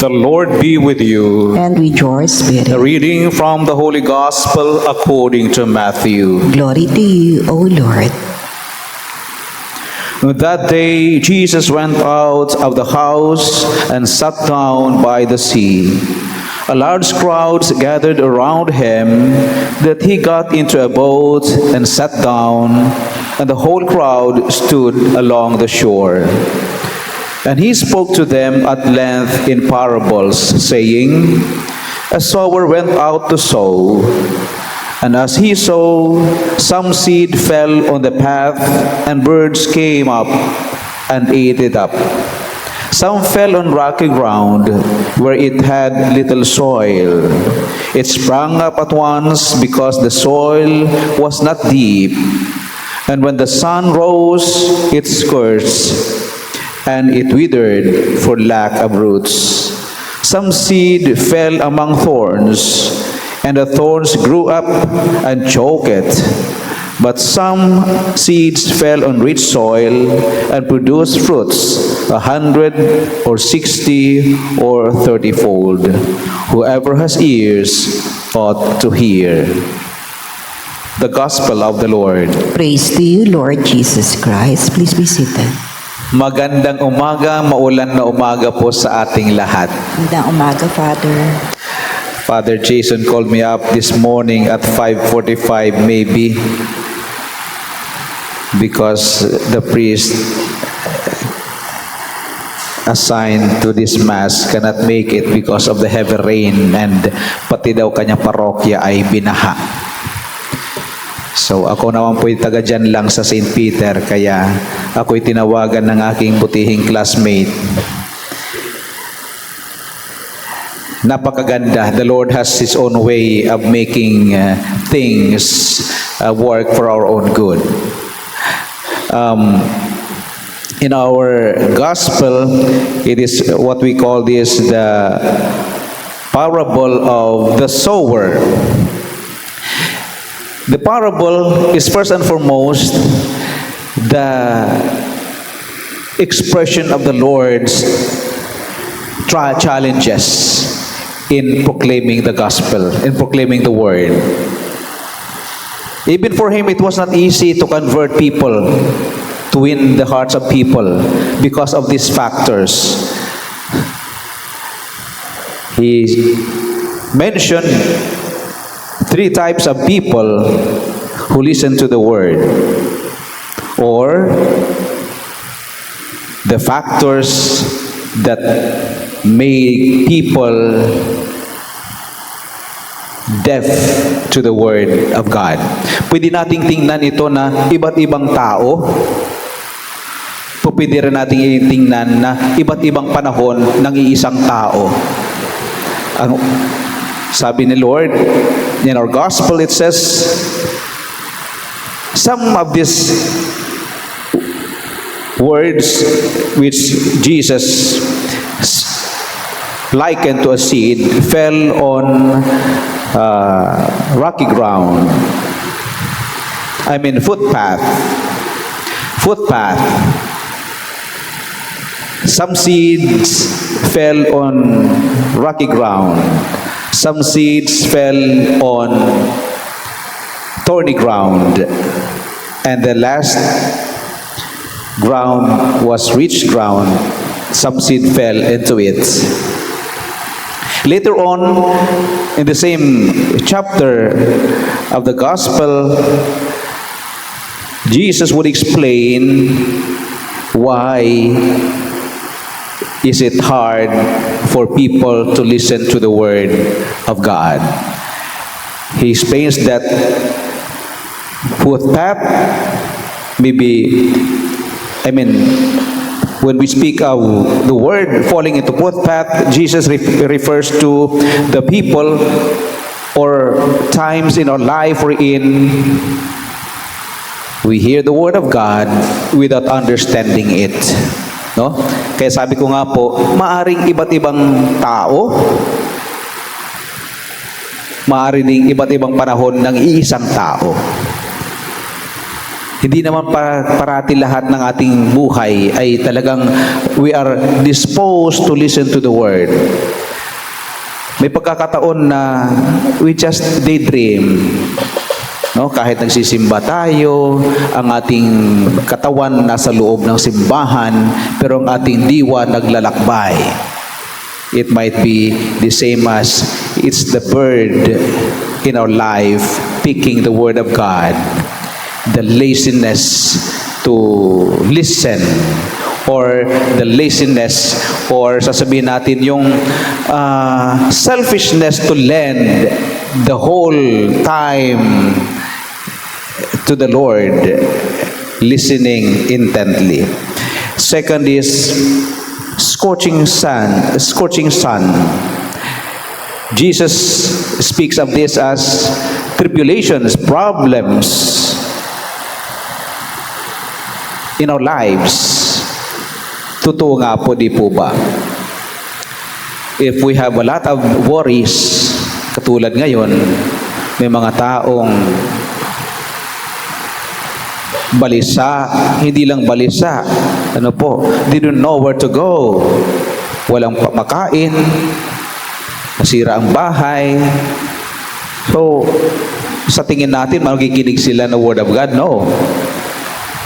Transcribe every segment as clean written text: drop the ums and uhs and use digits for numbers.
The Lord be with you. and with your spirit. A reading from the Holy Gospel according to Matthew. Glory to you, O Lord. That day Jesus went out of the house and sat down by the sea. A large crowd gathered around him that he got into a boat and sat down, and the whole crowd stood along the shore. And he spoke to them at length in parables, saying, A sower went out to sow. And as he sowed, some seed fell on the path, and birds came up and ate it up. Some fell on rocky ground, where it had little soil. It sprang up at once, because the soil was not deep. And when the sun rose, it scorched, and it withered for lack of roots. Some seed fell among thorns, and the thorns grew up and choked it. But some seeds fell on rich soil and produced fruits 100 or 60 or 30-fold. Whoever has ears ought to hear. The Gospel of the Lord. Praise to you, Lord Jesus Christ. Please be seated. Magandang umaga, maulan na umaga po sa ating lahat. Magandang umaga, Father. Father Jason called me up this morning at 5:45 maybe, because the priest assigned to this mass cannot make it because of the heavy rain, and pati daw kanyang parokya ay binaha. So ako naman po'y taga dyan lang sa St. Peter, kaya ako'y tinawagan ng aking butihing classmate. Napakaganda. The Lord has His own way of making things work for our own good. In our gospel, it is what we call this the parable of the sower. The parable is first and foremost the expression of the Lord's challenges in proclaiming the gospel, in proclaiming the word. Even for him, it was not easy to convert people, to win the hearts of people because of these factors. He mentioned 3 types of people who listen to the word, or the factors that make people deaf to the word of God. Pwede nating tingnan ito na iba't ibang tao. Pwede rin nating tingnan na iba't ibang panahon ng iisang tao. Ang sabi ni Lord, in our gospel it says, some of these words which Jesus likened to a seed fell on rocky ground. I mean footpath. Some seeds fell on rocky ground. Some seeds fell on thorny ground. And the last ground was rich ground. Some seed fell into it. Later on, in the same chapter of the gospel, Jesus would explain why is it hard for people to listen to the word of God. He explains that footpath, when we speak of the word falling into footpath, Jesus refers to the people or times in our life wherein we hear the word of God without understanding it. No? Kaya sabi ko nga po, maaring iba't ibang tao, maaring ding iba't ibang panahon ng iisang tao. Hindi naman parati lahat ng ating buhay ay talagang we are disposed to listen to the word. May pagkakataon na we just daydream. No, kahit nagsisimba tayo, ang ating katawan nasa loob ng simbahan, pero ang ating diwa naglalakbay. It might be the same as it's the bird in our life picking the word of God. The laziness to listen, or the laziness, or sasabihin natin yung selfishness to lend the whole time to the Lord, listening intently. Second is scorching sun. Jesus speaks of this as tribulations, problems in our lives. Totoo nga po, di po ba? If we have a lot of worries, katulad ngayon, may mga taong balisa, hindi lang balisa, they don't know where to go. Walang makain, nasira ang bahay. So, sa tingin natin, magiginig sila ng Word of God? No.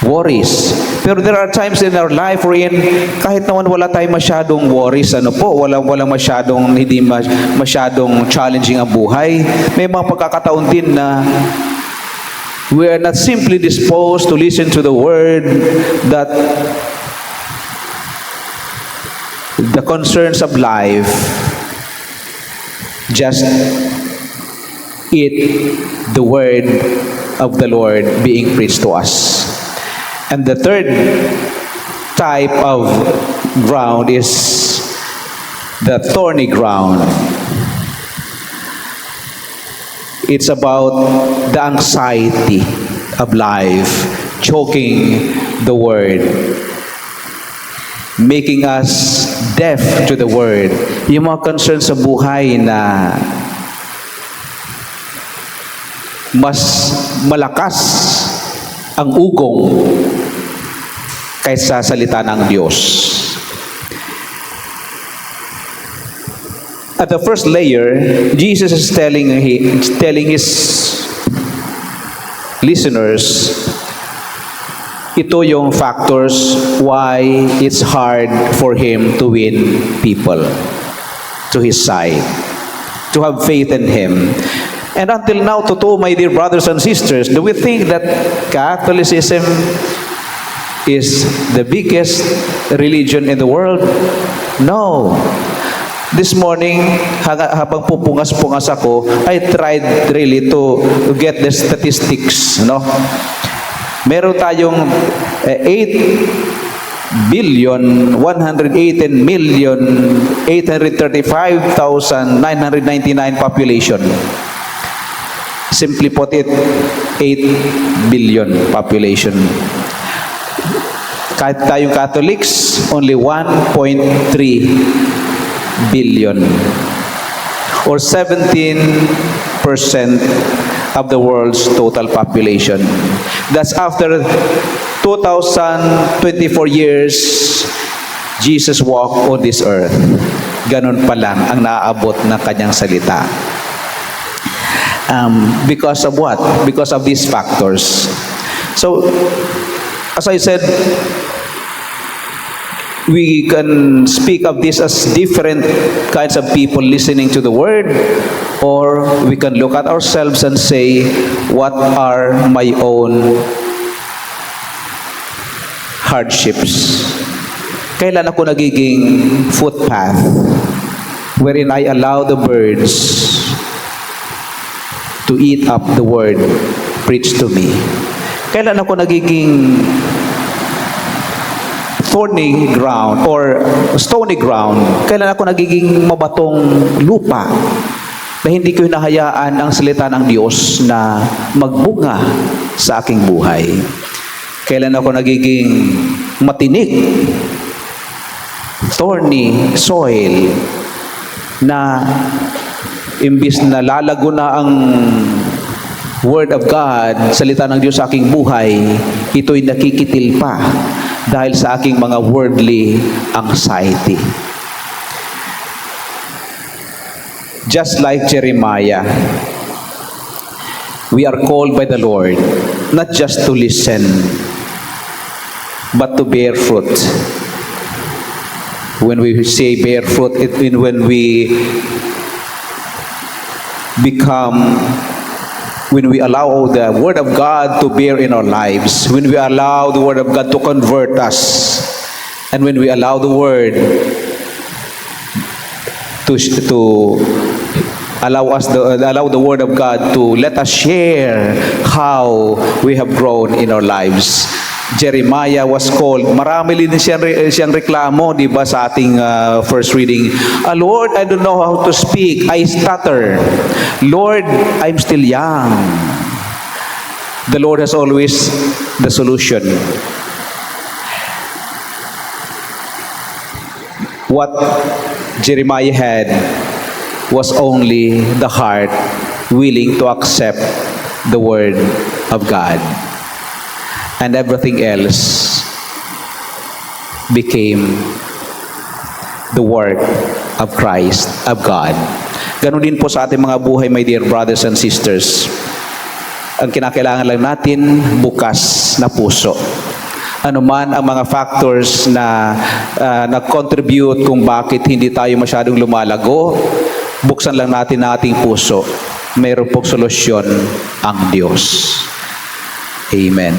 Worries. Pero there are times in our life wherein kahit naman wala tayong masyadong worries, walang masyadong, hindi masyadong challenging ang buhay, may mga pagkakataon din na we are not simply disposed to listen to the word, that the concerns of life just eat the word of the Lord being preached to us. And the third type of ground is the thorny ground. It's about the anxiety of life, choking the word, making us deaf to the word. Yung mga concerns sa buhay na mas malakas ang ugong kaysa salita ng Diyos. At the first layer, Jesus is telling his listeners, ito yung factors why it's hard for him to win people to his side, to have faith in him. And until now, totoo, my dear brothers and sisters, do we think that Catholicism is the biggest religion in the world? No. This morning, habang pupungas-pungas ako, I tried really to get the statistics, Meron tayong 8,118,835,999 population. Simply put it, 8 billion population. Kahit tayong Catholics, only 1.3 billion, or 17% of the world's total population. That's after 2,024 years Jesus walked on this earth. Ganon pa lang ang naaabot ng kanyang salita. Because of what? Because of these factors. So, as I said, we can speak of this as different kinds of people listening to the word, or we can look at ourselves and say, what are my own hardships? Kailan ako nagiging footpath wherein I allow the birds to eat up the word preached to me? Kailan ako nagiging thorny ground or stony ground? Kailan ako nagiging mabatong lupa na hindi ko hinahayaan ang salita ng Diyos na magbunga sa aking buhay? Kailan ako nagiging matinik, thorny soil, na imbis na lalago na ang Word of God, salita ng Diyos sa aking buhay, ito'y nakikitil pa dahil sa aking mga worldly anxiety. just like Jeremiah, we are called by the Lord not just to listen, but to bear fruit. When we say bear fruit, it means when we allow the Word of God to bear in our lives, when we allow the Word of God to convert us, and when we allow the Word to allow the Word of God to let us share how we have grown in our lives. Jeremiah was called, marami din siyang reklamo, di ba, sa ating first reading. Lord, I don't know how to speak. I stutter. Lord, I'm still young. The Lord has always the solution. What Jeremiah had was only the heart willing to accept the Word of God. And everything else became the work of Christ, of God. Ganon din po sa ating mga buhay, my dear brothers and sisters. Ang kinakailangan lang natin, bukas na puso. Ano man ang mga factors na nag-contribute kung bakit hindi tayo masyadong lumalago, buksan lang natin ang ating puso. Mayroon pong solusyon ang Diyos. Amen.